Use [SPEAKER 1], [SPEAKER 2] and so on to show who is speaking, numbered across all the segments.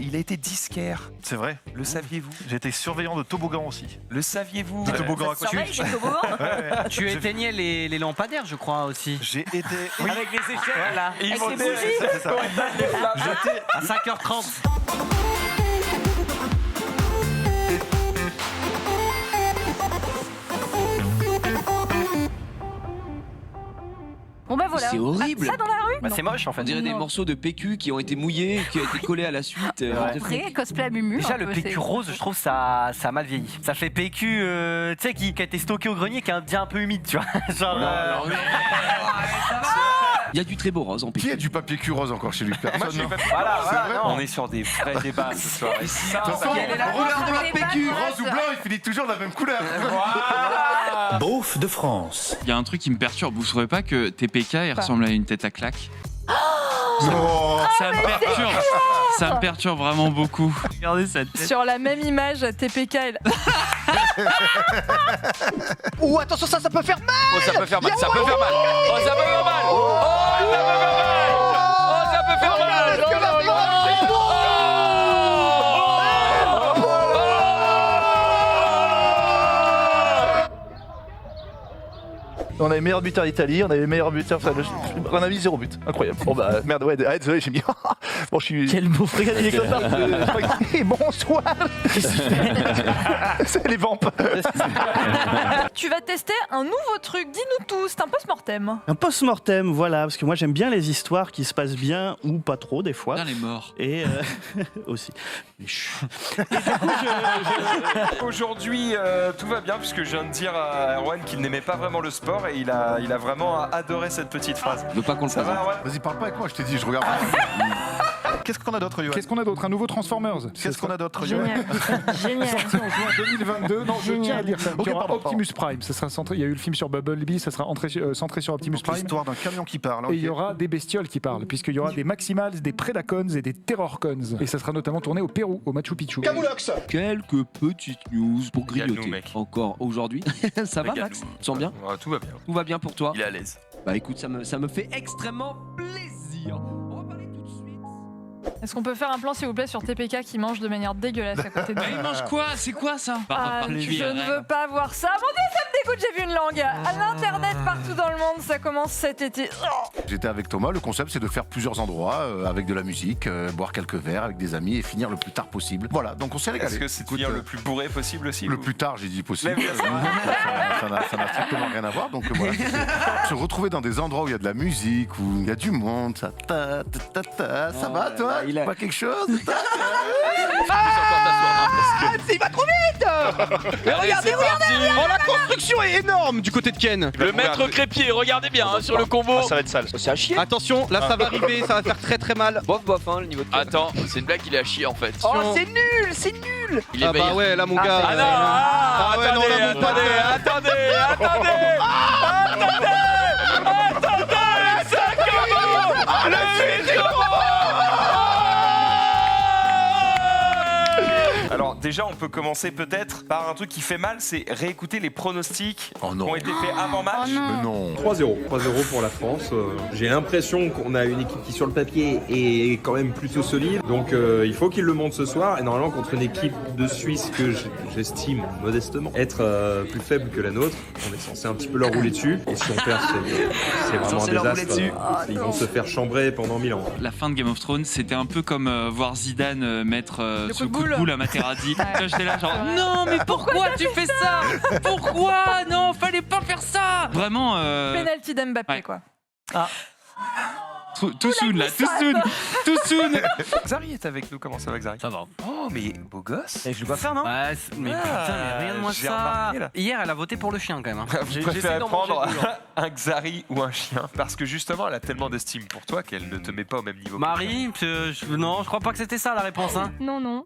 [SPEAKER 1] il a été disquaire.
[SPEAKER 2] C'est vrai.
[SPEAKER 1] Le saviez-vous?
[SPEAKER 2] J'étais surveillant de toboggan aussi.
[SPEAKER 1] Le saviez-vous?
[SPEAKER 2] De toboggan à
[SPEAKER 3] Ça surveille les toboggans.
[SPEAKER 4] Tu éteignais les lampadaires, je crois, aussi.
[SPEAKER 2] J'ai été... Oui.
[SPEAKER 4] Avec les échelles, là.
[SPEAKER 1] Et
[SPEAKER 3] Avec
[SPEAKER 1] ils
[SPEAKER 3] les
[SPEAKER 1] montaient-
[SPEAKER 3] bougies.
[SPEAKER 2] C'est ça. J'étais...
[SPEAKER 4] À 5h30.
[SPEAKER 3] Bon bah voilà.
[SPEAKER 5] C'est horrible.
[SPEAKER 3] Ça dans la rue.
[SPEAKER 4] Bah, c'est moche, en
[SPEAKER 5] On
[SPEAKER 4] fait.
[SPEAKER 5] dirait des
[SPEAKER 3] Non.
[SPEAKER 5] morceaux de PQ qui ont été mouillés, qui ont été collés à la suite.
[SPEAKER 3] Vrai cosplay à Mumu.
[SPEAKER 4] Déjà,
[SPEAKER 3] un
[SPEAKER 4] le
[SPEAKER 3] peu,
[SPEAKER 4] PQ
[SPEAKER 3] c'est-
[SPEAKER 4] rose, je trouve ça a mal vieilli. Ça fait PQ, tu sais, qui a été stocké au grenier, qui est déjà un peu humide, tu vois. Genre,
[SPEAKER 5] Il y a du très beau rose en
[SPEAKER 6] Qui
[SPEAKER 5] PQ.
[SPEAKER 6] a du papier cul rose encore chez lui? Personne, non.
[SPEAKER 4] voilà,
[SPEAKER 6] C'est vrai.
[SPEAKER 4] non.
[SPEAKER 1] On est sur des vrais débats ce soir. Et ça,
[SPEAKER 6] De toute façon,
[SPEAKER 3] Quelle est la
[SPEAKER 6] regarde
[SPEAKER 3] couleur
[SPEAKER 6] la
[SPEAKER 3] des
[SPEAKER 6] PQ,
[SPEAKER 3] battes,
[SPEAKER 6] rose ou blanc, il finit toujours de la même couleur.
[SPEAKER 7] Beauf de France.
[SPEAKER 8] Il y a un truc qui me perturbe. Vous ne trouvez pas que TPK il ressemble à une tête à claque?
[SPEAKER 6] Non.
[SPEAKER 8] Ça me perturbe. Ça me perturbe vraiment beaucoup. Regardez cette tête.
[SPEAKER 9] Sur la même image, TPK est là.
[SPEAKER 10] Oh, attention, ça peut faire mal.
[SPEAKER 1] Oh, ça peut faire mal, ça peut faire mal. Oh, ça peut faire mal. Oh, ça peut faire mal. Oh, ça peut faire mal.
[SPEAKER 10] Est-ce que la
[SPEAKER 11] On a les meilleurs buteurs d'Italie, on a les meilleurs buteurs. Enfin, on a mis 0 but. Incroyable. Bon bah merde, ouais, désolé, j'ai mis. Bon, je suis.
[SPEAKER 4] Quel beau frère.
[SPEAKER 11] Il est comme ça. Et bonsoir. C'est les vampes.
[SPEAKER 9] Tu vas tester un nouveau truc, dis-nous tout, c'est un post-mortem.
[SPEAKER 12] Un post-mortem, voilà, parce que moi j'aime bien les histoires qui se passent bien ou pas trop des fois.
[SPEAKER 8] Bien les morts.
[SPEAKER 12] Et aussi. Mais chut.
[SPEAKER 1] Aujourd'hui, tout va bien puisque je viens de dire à Erwan qu'il n'aimait pas vraiment le sport et il a vraiment adoré cette petite phrase.
[SPEAKER 5] Je veux pas qu'on le
[SPEAKER 1] Ça
[SPEAKER 5] fasse.
[SPEAKER 1] va, Erwan?
[SPEAKER 6] Vas-y, parle pas avec moi, je t'ai dit, je regarde.
[SPEAKER 2] Qu'est-ce qu'on a d'autre, Yoann?
[SPEAKER 10] Qu'est-ce qu'on a d'autre? Un nouveau Transformers.
[SPEAKER 2] Qu'est-ce qu'on a d'autre, Yoann?
[SPEAKER 3] Génial.
[SPEAKER 10] Sorti en juin 2022. Non, je tiens à dire ça.
[SPEAKER 2] Ok,
[SPEAKER 10] Il y aura
[SPEAKER 2] pardon,
[SPEAKER 10] Optimus Prime. Ça sera centré. Il y a eu le film sur Bumblebee. Ça sera centré sur Optimus Prime.
[SPEAKER 2] L'histoire d'un camion qui parle.
[SPEAKER 10] Et il y aura des bestioles qui parlent, puisqu'il y aura des Maximals, des Predacons et des Terrorcons. Et ça sera notamment tourné au Pérou, au Machu Picchu.
[SPEAKER 5] Quelques petites news pour
[SPEAKER 1] Regarde-nous,
[SPEAKER 5] grignoter.
[SPEAKER 1] mec.
[SPEAKER 5] Encore aujourd'hui. Ça va,
[SPEAKER 1] Regarde-nous.
[SPEAKER 5] Max? Tu te sens bien?
[SPEAKER 1] Ouais, tout va bien.
[SPEAKER 5] Tout va bien pour toi?
[SPEAKER 1] Il est à l'aise.
[SPEAKER 5] Bah écoute, ça me fait extrêmement plaisir. On va parler tout de suite.
[SPEAKER 9] Est-ce qu'on peut faire un plan, s'il vous plaît, sur TPK qui mange de manière dégueulasse à côté de
[SPEAKER 8] Mais il mange quoi? C'est quoi ça?
[SPEAKER 9] Ah, je ne veux pas voir ça. Mon Dieu, ça me dégoûte, j'ai vu une langue. À l'internet, partout dans le monde, ça commence cet été. Oh.
[SPEAKER 6] J'étais avec Thomas, le concept c'est de faire plusieurs endroits avec de la musique, boire quelques verres avec des amis et finir le plus tard possible. Voilà, donc on s'est régalé.
[SPEAKER 1] Est-ce que c'est de
[SPEAKER 6] Écoute,
[SPEAKER 1] finir le plus bourré possible aussi?
[SPEAKER 6] le
[SPEAKER 1] ou-
[SPEAKER 6] plus tard, j'ai dit possible.
[SPEAKER 1] Lève la main.
[SPEAKER 6] Ça n'a strictement rien à voir. Donc voilà, se retrouver dans des endroits où il y a de la musique, où il y a du monde, ça ça va toi?
[SPEAKER 5] il a-
[SPEAKER 6] Pas quelque chose?
[SPEAKER 10] Il va trop vite. Mais regardez, Oh, la construction est énorme du côté de Ken.
[SPEAKER 1] Le maître crépier, regardez bien sur le combo.
[SPEAKER 10] Ça va être sale. C'est à chier. Attention, là ça va arriver, ça va faire très très mal.
[SPEAKER 1] Bof, le niveau de. Attends, c'est une blague, il est à chier en fait.
[SPEAKER 10] Oh, c'est nul, c'est nul.
[SPEAKER 1] Il est
[SPEAKER 10] Ah bah ouais, là mon gars.
[SPEAKER 1] Ah non, ah,
[SPEAKER 10] ouais, non, là, mon pote,
[SPEAKER 1] attendez, ça commence. Alors déjà on peut commencer peut-être par un truc qui fait mal, c'est réécouter les pronostics
[SPEAKER 6] Oh
[SPEAKER 1] qui
[SPEAKER 6] non.
[SPEAKER 1] ont été faits avant match.
[SPEAKER 6] Mais non.
[SPEAKER 13] 3-0 pour la France. J'ai l'impression qu'on a une équipe qui sur le papier est quand même plutôt solide. Donc il faut qu'ils le montrent ce soir. Et normalement contre une équipe de Suisse que j'estime modestement être plus faible que la nôtre, on est censé un petit peu leur rouler dessus. Et si on perd, c'est vraiment un
[SPEAKER 5] Censé leur rouler
[SPEAKER 13] désastre.
[SPEAKER 5] dessus.
[SPEAKER 13] Ils vont se faire chambrer pendant 1000 ans.
[SPEAKER 8] La fin de Game of Thrones, c'était un peu comme voir Zidane mettre ce coup de boule à Materazzi. Là, j'étais là genre non mais pourquoi tu fais ça? Pourquoi? Non, fallait pas faire ça. Vraiment.
[SPEAKER 9] Penalty d'Mbappé,
[SPEAKER 8] ouais.
[SPEAKER 9] quoi.
[SPEAKER 8] Tout soon là, tout soon.
[SPEAKER 1] Xari est avec nous, comment ça va Xari?
[SPEAKER 4] Ça va.
[SPEAKER 1] Oh mais beau gosse.
[SPEAKER 4] Et je le vois faire, non? Ouais, mais putain, mais regarde-moi
[SPEAKER 1] j'ai
[SPEAKER 4] ça.
[SPEAKER 1] remarqué, là.
[SPEAKER 4] Hier, elle a voté pour le chien quand même.
[SPEAKER 1] Je préfère prendre un Xari ou un chien parce que justement elle a tellement d'estime pour toi qu'elle ne te met pas au même niveau.
[SPEAKER 4] Marie, non, je crois pas que c'était ça la réponse. Hein.
[SPEAKER 3] Non.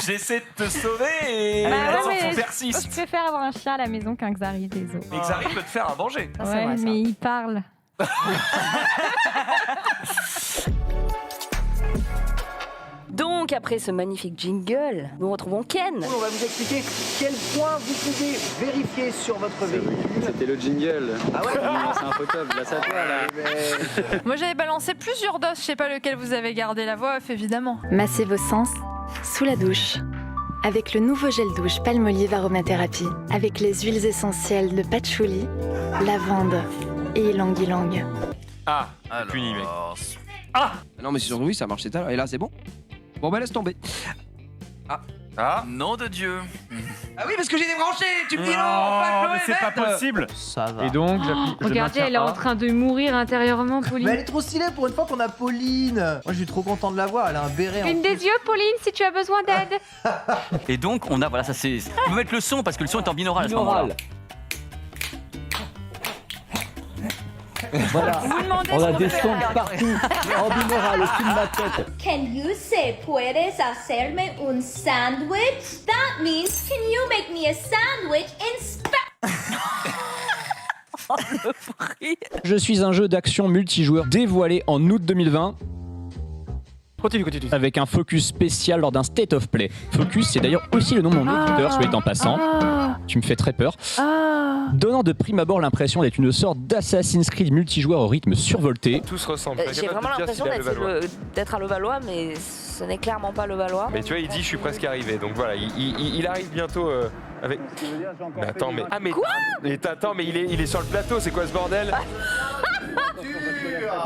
[SPEAKER 1] J'essaie de te sauver et
[SPEAKER 3] Bah
[SPEAKER 1] les
[SPEAKER 3] ouais,
[SPEAKER 1] enfants
[SPEAKER 3] mais
[SPEAKER 1] persistent.
[SPEAKER 3] Je préfère avoir un chien à la maison qu'un Xari, désolé.
[SPEAKER 1] Mais Xari peut te faire à manger.
[SPEAKER 3] Ouais, mais il parle.
[SPEAKER 14] Donc, après ce magnifique jingle, nous retrouvons Ken.
[SPEAKER 10] On va vous expliquer quel point vous pouvez vérifier sur votre véhicule.
[SPEAKER 15] C'était le jingle. Ah ouais. C'est un photo, là c'est à toi là.
[SPEAKER 9] Moi j'avais balancé plusieurs doses, je sais pas lequel vous avez gardé, la voix off évidemment.
[SPEAKER 16] Massez vos sens sous la douche. Avec le nouveau gel douche Palmolive Aromathérapie. Avec les huiles essentielles de patchouli, lavande et ylang-ylang.
[SPEAKER 1] Ah, puni mec.
[SPEAKER 5] Ah non mais c'est surtout oui, ça marchait tout à l'heure. Et là c'est bon. Bon bah laisse tomber.
[SPEAKER 1] Ah.
[SPEAKER 4] Nom de Dieu.
[SPEAKER 5] Ah oui parce que j'ai débranché. Tu me dis non, pas Chloé,
[SPEAKER 10] mais c'est pas
[SPEAKER 5] bête.
[SPEAKER 10] possible.
[SPEAKER 12] Ça va.
[SPEAKER 10] Et donc,
[SPEAKER 3] Regardez, elle est en train de mourir intérieurement, Pauline.
[SPEAKER 17] Mais elle est trop stylée pour une fois qu'on a Pauline. Moi je suis trop content de la voir, elle a un béret.
[SPEAKER 3] Cligne des yeux, Pauline, si tu as besoin d'aide.
[SPEAKER 4] Et donc, on a, voilà, ça c'est. On peut mettre le son parce que le son est en binaural à ce moment-là.
[SPEAKER 15] Voilà. On a des sons partout. En binaural, au-dessus de ma tête.
[SPEAKER 18] Can you say puedes hacerme un sandwich? That means can you make me a sandwich in
[SPEAKER 19] Je suis un jeu d'action multijoueur dévoilé en août 2020.
[SPEAKER 10] Continue.
[SPEAKER 19] Avec un focus spécial lors d'un State of Play. Focus, c'est d'ailleurs aussi le nom de mon auditeur, soit dit en passant. Tu me fais très peur. Donnant de prime abord l'impression d'être une sorte d'Assassin's Creed multijoueur au rythme survolté.
[SPEAKER 1] Tout se ressemble.
[SPEAKER 14] J'ai vraiment l'impression d'être à Levallois, mais ce n'est clairement pas Levallois.
[SPEAKER 1] Mais tu vois, il dit je suis presque arrivé. Donc voilà, il arrive bientôt avec. Mais attends, mais. Ah, mais.
[SPEAKER 14] Quoi?
[SPEAKER 1] Attends, mais il est sur le plateau, c'est quoi ce bordel?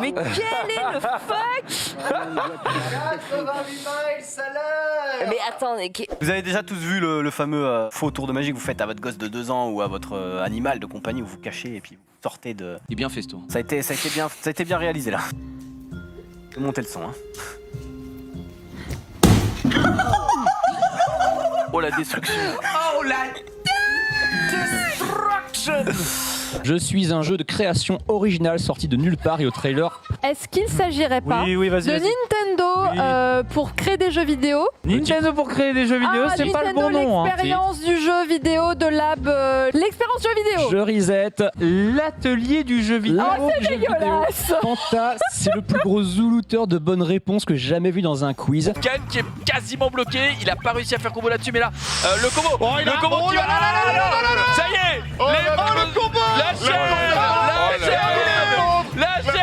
[SPEAKER 14] Mais quel est le fuck?
[SPEAKER 17] 88 miles, salaire.
[SPEAKER 14] Mais attends,
[SPEAKER 4] Vous avez déjà tous vu le fameux faux tour de magie que vous faites à votre gosse de 2 ans ou à votre animal de compagnie où vous cachez et puis vous sortez de.
[SPEAKER 5] C'est bien fait ce tour.
[SPEAKER 4] Ça a été bien réalisé là. Montez le son. Hein. Oh la destruction.
[SPEAKER 5] Oh la destruction.
[SPEAKER 19] Je suis un jeu de création originale sorti de nulle part et au trailer.
[SPEAKER 9] Est-ce qu'il s'agirait pas
[SPEAKER 10] Oui, vas-y,
[SPEAKER 9] de
[SPEAKER 10] vas-y.
[SPEAKER 9] Nintendo pour créer des jeux vidéo?
[SPEAKER 10] Nintendo pour créer des jeux vidéo, c'est pas le bon nom.
[SPEAKER 9] L'expérience du jeu vidéo de Lab, l'expérience jeu vidéo.
[SPEAKER 19] Je reset.
[SPEAKER 10] L'atelier du jeu vidéo.
[SPEAKER 9] Oh, c'est dégueulasse.
[SPEAKER 19] Panta, c'est le plus gros zoulouteur de bonnes réponses que j'ai jamais vu dans un quiz.
[SPEAKER 5] Ken qui est quasiment bloqué, il a pas réussi à faire combo là-dessus, mais là, le combo,
[SPEAKER 6] le
[SPEAKER 5] combo qui va. Ça y est, le combo. La chaîne, la chaîne.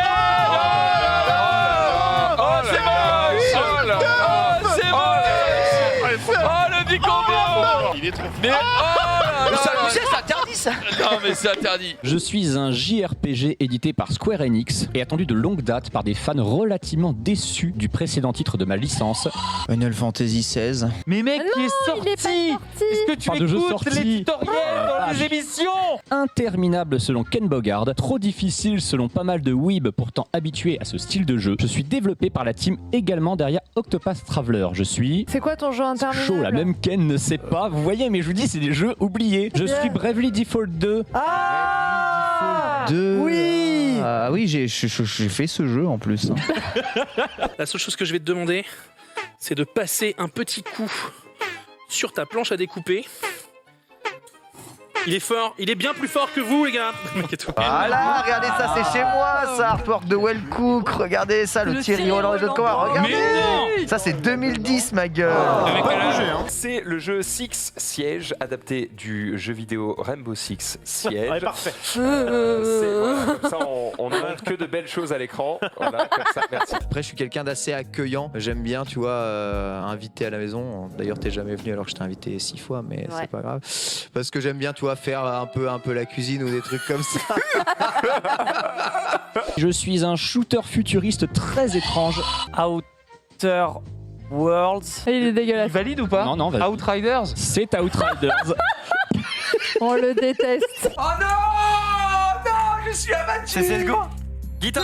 [SPEAKER 5] Oh c'est moche. Oh c'est moche. Oh le dit combo.
[SPEAKER 6] Il est trop.
[SPEAKER 5] Mais oh ça c'est interdit ça. Non mais c'est interdit.
[SPEAKER 19] Je suis un JRPG édité par Square Enix et attendu de longue date par des fans relativement déçus du précédent titre de ma licence.
[SPEAKER 17] Final Fantasy XVI.
[SPEAKER 10] Mais mec,
[SPEAKER 9] Non,
[SPEAKER 10] qui est
[SPEAKER 9] il est pas
[SPEAKER 10] sorti.
[SPEAKER 9] sorti.
[SPEAKER 10] Est-ce que tu
[SPEAKER 19] Parle de jeu
[SPEAKER 10] écoutes
[SPEAKER 19] sorti.
[SPEAKER 10] les tutoriels dans les émissions?
[SPEAKER 19] Interminable selon Ken Bogard, trop difficile selon pas mal de weebs pourtant habitués à ce style de jeu. Je suis développé par la team également derrière Octopath Traveler. Je suis...
[SPEAKER 9] C'est quoi ton jeu interminable?
[SPEAKER 19] chaud là, même Ken ne sait pas. Vous voyez, mais je vous dis, c'est des jeux oubliés. Je suis Bravely Default 2.
[SPEAKER 17] Oui. Ah oui, j'ai fait ce jeu en plus.
[SPEAKER 15] La seule chose que je vais te demander, c'est de passer un petit coup sur ta planche à découper. Il est fort, il est bien plus fort que vous les gars.
[SPEAKER 17] Voilà, regardez ça, c'est chez moi, ça, artwork de Wellcook. Regardez ça, le Thierry Roland et jeux de combat. Regardez, ça c'est 2010 ma gueule.
[SPEAKER 1] C'est le jeu Six Siege, adapté du jeu vidéo Rainbow Six Siege.
[SPEAKER 10] Ouais, parfait.
[SPEAKER 1] Voilà, comme ça, on ne montre que de belles choses à l'écran. Voilà, comme ça, merci.
[SPEAKER 17] Après, je suis quelqu'un d'assez accueillant. J'aime bien, tu vois, inviter à la maison. D'ailleurs, t'es jamais venu alors que je t'ai invité 6 fois, mais c'est pas grave. Parce que j'aime bien, tu vois, faire un peu la cuisine ou des trucs comme ça.
[SPEAKER 19] Je suis un shooter futuriste très étrange.
[SPEAKER 4] Outer Worlds.
[SPEAKER 9] Il est dégueulasse.
[SPEAKER 10] Il valide ou pas?
[SPEAKER 19] Non, vas-y.
[SPEAKER 10] Outriders.
[SPEAKER 19] C'est Outriders.
[SPEAKER 9] On le déteste.
[SPEAKER 5] Oh non, non, je suis abattu.
[SPEAKER 4] C'est CSGO.
[SPEAKER 1] Guitare.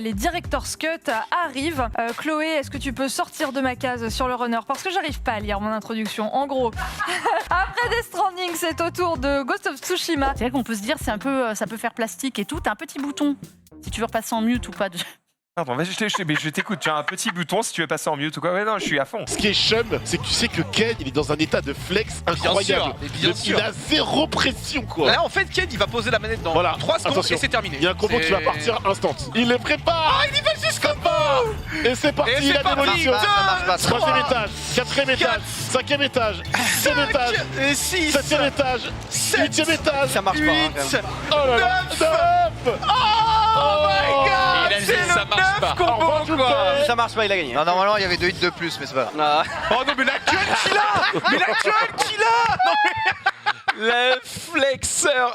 [SPEAKER 9] Les Director's Cut arrivent. Chloé, est-ce que tu peux sortir de ma case sur le runner? Parce que j'arrive pas à lire mon introduction. En gros, après Death Stranding, c'est au tour de Ghost of Tsushima.
[SPEAKER 3] C'est vrai qu'on peut se dire, c'est un peu, ça peut faire plastique et tout. T'as un petit bouton. Si tu veux repasser en mute ou pas.
[SPEAKER 1] Pardon, mais je t'écoute, tu as un petit bouton si tu veux passer en mute ou quoi. Ouais, non, je suis à fond.
[SPEAKER 6] Ce qui est chum, c'est que tu sais que Ken, il est dans un état de flex incroyable.
[SPEAKER 5] Bien sûr.
[SPEAKER 6] Il a zéro pression, quoi.
[SPEAKER 5] Là en fait Ken il va poser la manette dans
[SPEAKER 6] Voilà,
[SPEAKER 5] 3 secondes
[SPEAKER 6] attention.
[SPEAKER 5] et c'est terminé.
[SPEAKER 6] Il y a un combo qui va partir instant. Il les prépare.
[SPEAKER 5] Ah il y va juste comme ça.
[SPEAKER 11] Et c'est parti,
[SPEAKER 5] Et c'est
[SPEAKER 11] la
[SPEAKER 5] parti.
[SPEAKER 11] démolition.
[SPEAKER 5] Deux,
[SPEAKER 11] 3e étage, 4e étage, 5e étage, 6e étage,
[SPEAKER 5] 6,
[SPEAKER 11] 7e étage, 8e étage.
[SPEAKER 4] Ça marche pas. Hein,
[SPEAKER 5] 8,
[SPEAKER 11] Oh là là, 9.
[SPEAKER 5] Oh my god!
[SPEAKER 8] Il a dit,
[SPEAKER 5] C'est
[SPEAKER 8] ça
[SPEAKER 5] le
[SPEAKER 8] marche
[SPEAKER 5] 9
[SPEAKER 8] pas.
[SPEAKER 5] combo quoi!
[SPEAKER 4] Ça marche pas, il a gagné.
[SPEAKER 17] Non, normalement, il y avait 2 hits de plus, mais c'est pas grave.
[SPEAKER 5] Oh non, mais la gueule qu'il a! Mais la gueule qu'il a! Non mais.
[SPEAKER 1] Le flexeur